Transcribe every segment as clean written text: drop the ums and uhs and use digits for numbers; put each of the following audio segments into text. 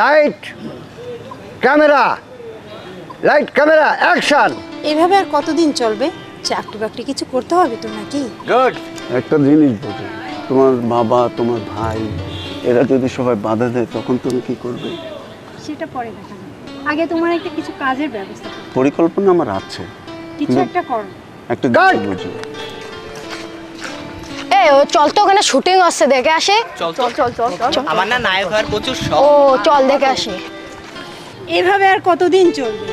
Light camera, light camera action. এভাবে আর কতদিন চলবে? চাকরি বাকরি কিছু করতে হবে তো নাকি? গুড। একটা জিনিস বোঝো, তোমার বাবা তোমার ভাই এরা যদি সবাই বাধা দেয় তখন তুমি কি করবে? সেটা পরে দেখা যাবে, আগে তোমার একটা কিছু কাজের ব্যবস্থা করো। পরিকল্পনা আমার আছে, কিছু একটা করো। একটা জিনিস বোঝো। ও চল তো, ওখানে শুটিং হচ্ছে, দেখে আসে। চল চল চল চল চল, আমার না নায়ক হওয়ার প্রচুর শখ। ও চল দেখে আসি। এভাবে আর কতদিন চলবে?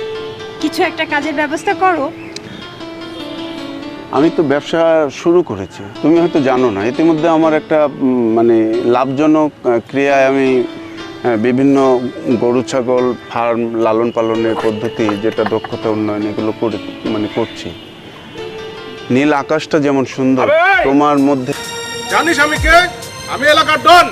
কিছু একটা কাজের ব্যবস্থা করো। আমি তো ব্যবসা শুরু করেছি, তুমি হয়তো জানো না। ইতিমধ্যে আমার একটা মানে লাভজনক ক্রিয়ায় আমি বিভিন্ন গরু ছাগল ফার্ম লালন পালনের পদ্ধতি, যেটা দক্ষতা উন্নয়ন, এগুলো করে মানে করছি। নীল আকাশটা যেমন সুন্দর, তোমার মধ্যে জানিস আমি কে? আমি এলাকার ডন।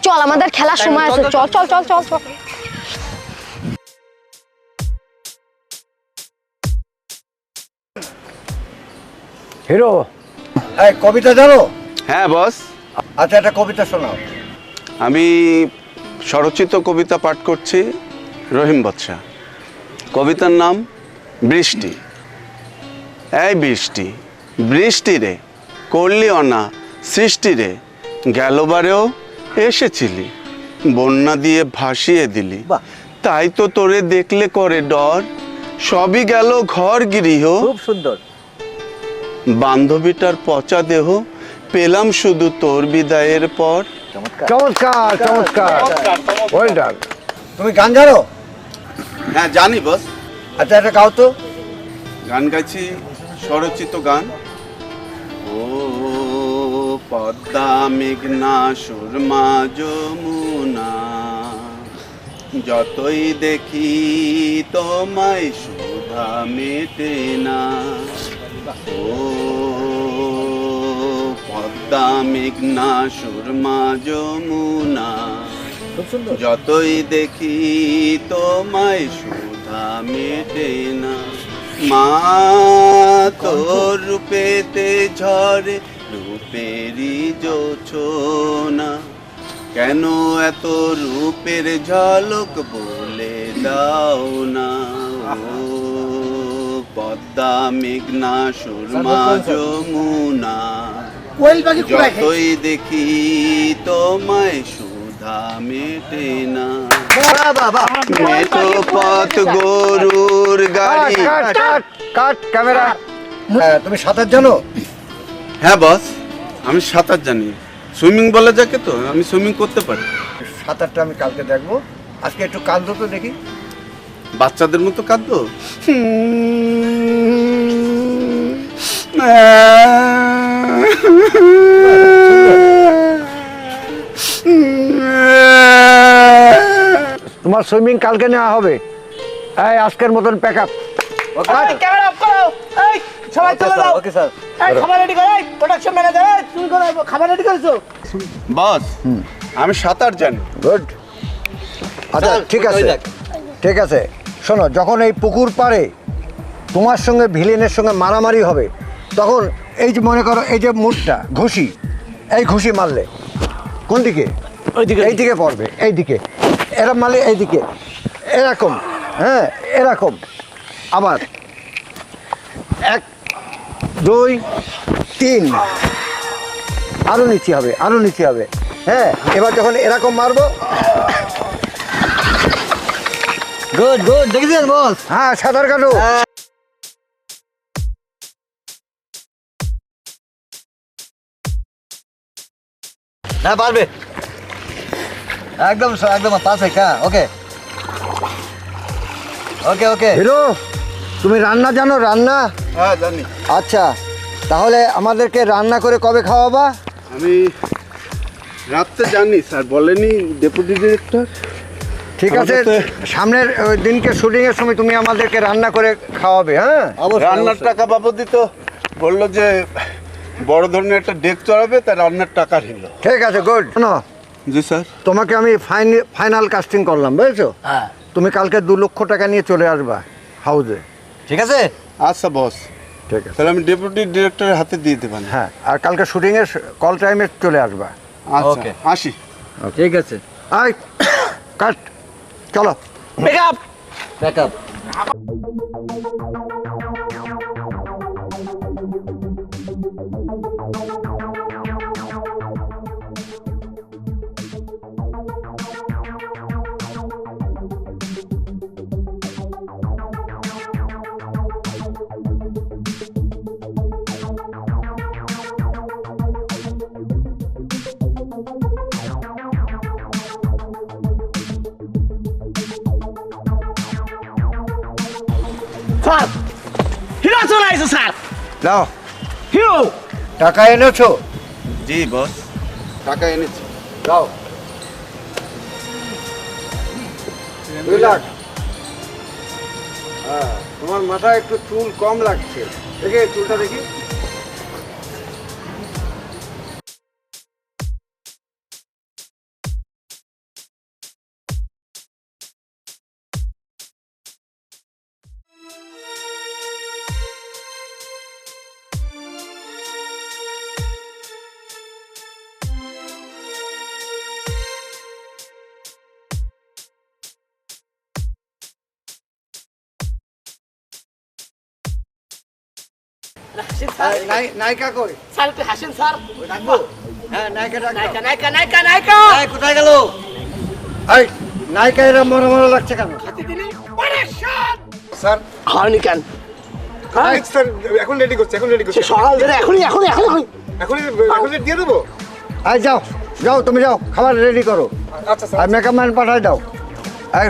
চল, আমাদের খেলার সময় আছে, চল চল চল চল চল। হিরো, এই কবিতা জানো? হ্যাঁ বস। আচ্ছা, একটা কবিতা শোনাও। আমি স্বরচিত কবিতা পাঠ করছি, রহিম বাদশা। কবিতার নাম বৃষ্টি। এই বৃষ্টি, বৃষ্টি রে করলি অনা সৃষ্টি রে, গেলবারেও এসেছিলি, বন্যা দিয়ে ভাসিয়ে দিলি। তাই তো তোরে দেখলে করে ডর, সবই গেল ঘর গৃহ। খুব সুন্দর। বান্ধবীটার পচা দেহ পেলাম শুধু তোর বিদায়ের পর। চমৎকার চমৎকার, ওয়েল ডান। তুমি গান জানো? হ্যাঁ জানি বস। আচ্ছা, এটা গাও তো। গান গাইছি, স্বরচিত গান। ও পদ্মা মেঘনা সুরমা যমুনা, যতই দেখি তোমায় সুধা মেটে না। ও পদ্মা মেঘনা সুরমা যমুনা, যতই দেখি তোমায় সুধা মেটে না। মা তোর রূপেতে ঝরে রূপেরই জোছনা, কেন এত রূপের ঝলক বলে দাও না। ও পদ্মা মেঘনা সুরমা যমুনা, যতই দেখি তোমায় সুধা মেটে না। মেটো পথ গরুর গাড়ি। Cut camera. তুমি সাঁতার জানো? হ্যাঁ বস, আমি সাঁতার জানি। সুইমিং বলা যাকে তো, আমি সুইমিং করতে পারি। সাঁতারটা আমি কালকে দেখবো। আজকে একটু কাঁদো তো দেখি। বাচ্চাদের মতো কাঁদবো? তোমার সুইমিং কালকে নেওয়া হবে। এই আজকের মতন প্যাক আপ। ক্যামেরা অফ করো। এই সবাই চলে যাও। Okay sir. এই খাবার রেডি করো। এই প্রোডাকশন ম্যানেজার, তুমি কোন খাবার রেডি করেছো? বস, আমি সাঁতার জানি। গুড। আচ্ছা ঠিক আছে, ঠিক আছে। শোনো, যখন এই পুকুর পাড়ে তোমার সঙ্গে ভিলেনের সঙ্গে মারামারি হবে, তখন এই যে মনে করো এই যে মুঠটা ঘুষি, এই ঘুষি মারলে কোন দিকে? এই দিকে পড়বে, এই দিকে। এরা মারলে এই দিকে, এরকম। হ্যাঁ, এরকম। আবার 1 2 3, আরো নিচে হবে, আরো নিচে হবে। হ্যাঁ, এবার যখন এরকম মারবো। গুড গুড, দেখেছেন বস? হ্যাঁ, সাঁতার কাটো। হ্যাঁ পারবে, একদম একদম পারফেক্ট। হ্যাঁ ওকে ওকে ওকে। হিরো, তুমি রান্না জানো? রান্না? হ্যাঁ জানি। আচ্ছা, তাহলে আমাদেরকে রান্না করে কবে খাওয়াবা? আমি রাত্রে জানি স্যার, বলেনি ডেপুটি ডিরেক্টর। ঠিক আছে, সামনের দিনকে শুটিং এর সময় তুমি আমাদেরকে রান্না করে খাওয়াবে। হ্যাঁ, রান্নার টাকা বাবদি তো বললো যে বড় ধরনের একটা ডেক চড়াবে, তাই রান্নার টাকা নিল। ঠিক আছে, গুড। শোনো, জি স্যার। তোমাকে আমি ফাইনাল কাস্টিং করলাম, বুঝেছো? হ্যাঁ তুমি কালকে 2 লক্ষ টাকা নিয়ে চলে আসবা হাউসে। ঠিক আছে। আচ্ছা বস, ঠিক আছে। তাহলে আমি ডেপুটি ডিরেক্টরের হাতে দিয়ে দেবেন। হ্যাঁ, আর কালকে শুটিং এর কল টাইমে চলে আসবা। আচ্ছা, Okay. আসি। ঠিক আছে। আই কাট, চলো। Backup backup. স্যার, হিরো চলে আসছে স্যার। নাও, হিরো টাকা এনেছো? জি বস, টাকা এনেছি। দাও। 2 লাখ। হ্যাঁ, তোমার মাথায় একটু চুল কম লাগছে। দেখে চুলটা দেখি। নায়িকা কই? স্যার একটু হাসেন স্যার। ডাকবো? হ্যাঁ, নায়িকা ডাকবো। নায়িকা নায়িকা নায়িকা নায়িকা কোথায় গেল? এই নায়িকা এরা মরা মরা লাগছে কেন? স্যার হয়নি কেন? স্যার এখন রেডি করছে, এখন রেডি করছে। সকাল ধরে এখনই এখনই এখনই এখন দিয়ে দেবো। এই যাও, যাও, তুমি যাও, খাবার রেডি করো। আচ্ছা স্যার। আর মেকআপ ম্যান পাঠাই দাও। আর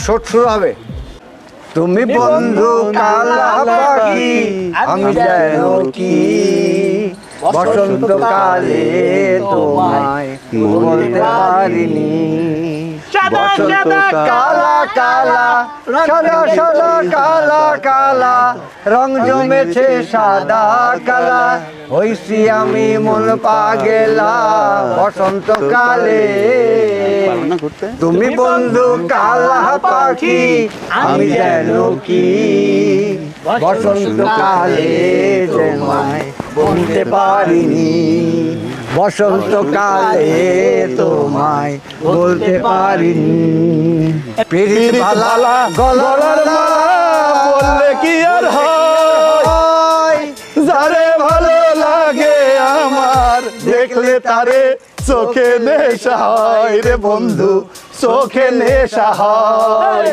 শুট শুরু হবে। তুমি বন্ধু কালা পাখি, আমি যেন কি বসন্তকালে তোমায় বলতে পারিনি। বসন্ত কালা কালা সাদা সাদা কালা কালা রং জমেছে সাদা কালা হইছি আমি মন পাগেলা বসন্তকালে তুমি বন্ধু কালা পাখি আমি যেন কি বসন্তকালে তোমায় বলতে পারিনি বসন্তকালে তোমায় বলতে পারিনি পিরিত ভালা গলার মালা বললে কি আর হয় যারে ভালো লাগে আমার দেখলে তারে চোখে নেশা হয় রে বন্ধু চোখে নেশা হয়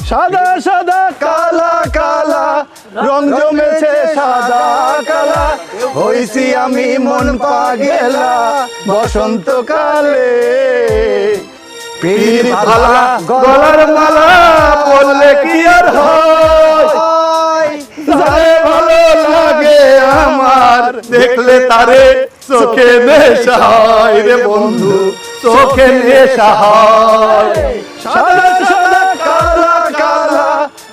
সাদা সাদা কালা কালা রং জমেছে সাদা কালা হইছি আমি মন পাগেলা বসন্তকালে পিরিত ভালা গলার মালা বললে কি আর হয় যারে ভালো লাগে আমার দেখলে তারে চোখে নেশা হয় রে বন্ধু চোখে নেশা হয় সাদা সাদা কালা কালা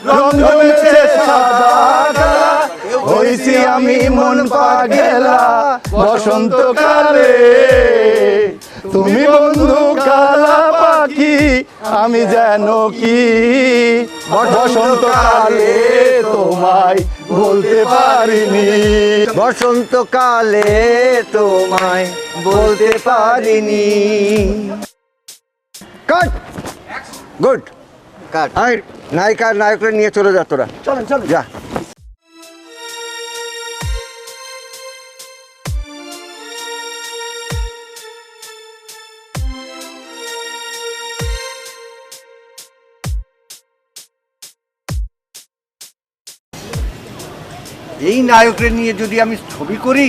রং জমেছে সাদা কালা হইছি আমি মন পাগেলা বসন্তকালে তুমি বন্ধু কালা পাখি আমি যেন কি বসন্তকালে তোমায় বলতে পারিনি বসন্তকালে তোমায় বলতে পারিনি কাট গুড কাট আর নায়িকা নায়করা নিয়ে চলে যা তোরা চলেন চল যা এই নায়করে নিয়ে যদি আমি ছবি করি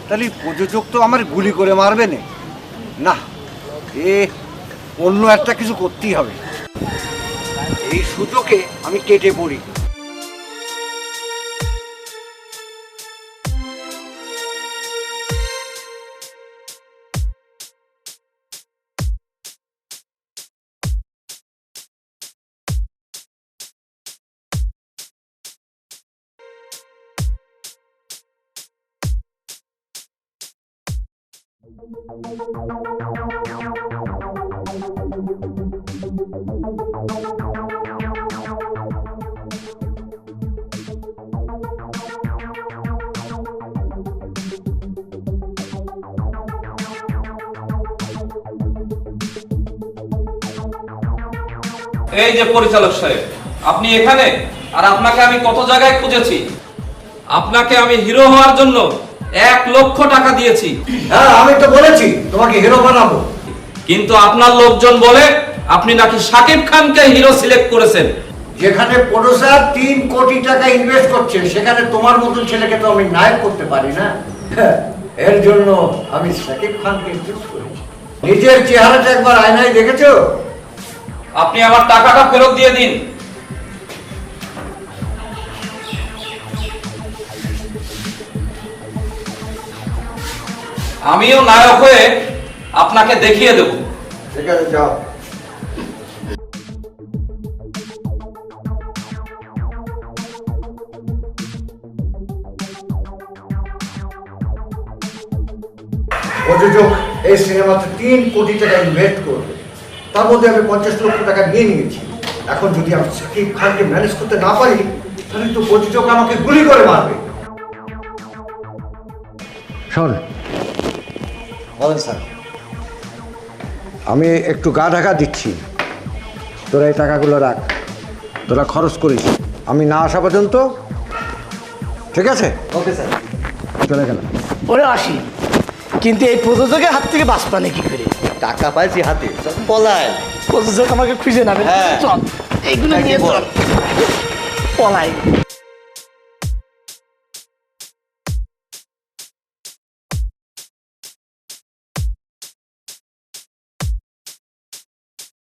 তাহলে প্রযোজক তো আমার গুলি করে মারবে না এ অন্য একটা কিছু করতেই হবে এই সুযোগে আমি কেটে পড়ি এই যে পরিচালক সাহেব, আপনি এখানে? আর আপনাকে আমি কত জায়গায় খুঁজেছি। আপনাকে আমি হিরো হওয়ার জন্য 1 লক্ষ টাকা দিয়েছি। হ্যাঁ আমি তো বলেছি তোমাকে হিরো বানাবো, কিন্তু আপনার লোকজন বলে আপনি নাকি শাকিব খানকে হিরো সিলেক্ট করেছেন। যেখানে প্রোডিউসার 3 কোটি টাকা ইনভেস্ট করছে সেখানে তোমার মতন ছেলেকে তো আমি নায়ক করতে পারি না। এর জন্য আমি শাকিব খানকে চুজ করেছি। নিজের চেহারাটা একবার আয়নায় দেখেছো? আপনি আমার টাকাটা ফেরত দিয়ে দিন। আমিও নায়ক হয়ে আপনাকে দেখিয়ে দেব। ঠিক আছে যাও। প্রযোজক এই সিনেমাতে 3 কোটি টাকা ইনভেস্ট করবে, তার মধ্যে আমি 50 লক্ষ টাকা নিয়ে নিয়েছি। এখন যদি আমি শাকিব খানকে ম্যানেজ করতে না পারি তাহলে তো প্রযোজক আমাকে গুলি করে মারবে। শোন বলেন স্যার, আমি একটু গা ঢাকা দিচ্ছি, তোরা এই টাকাগুলো রাখ, তোরা খরচ করিস, আমি না আসা পর্যন্ত। ঠিক আছে? Okay sir. চলে গেলাম। ওরে আসি, কিন্তু এই প্রযোজকের হাত থেকে বাঁচবা না কি করে? টাকা পাইছি হাতে, চল পলায়। প্রযোজক আমাকে খুঁজে নেবে। চল এইগুলো নিয়ে চল, পলাই।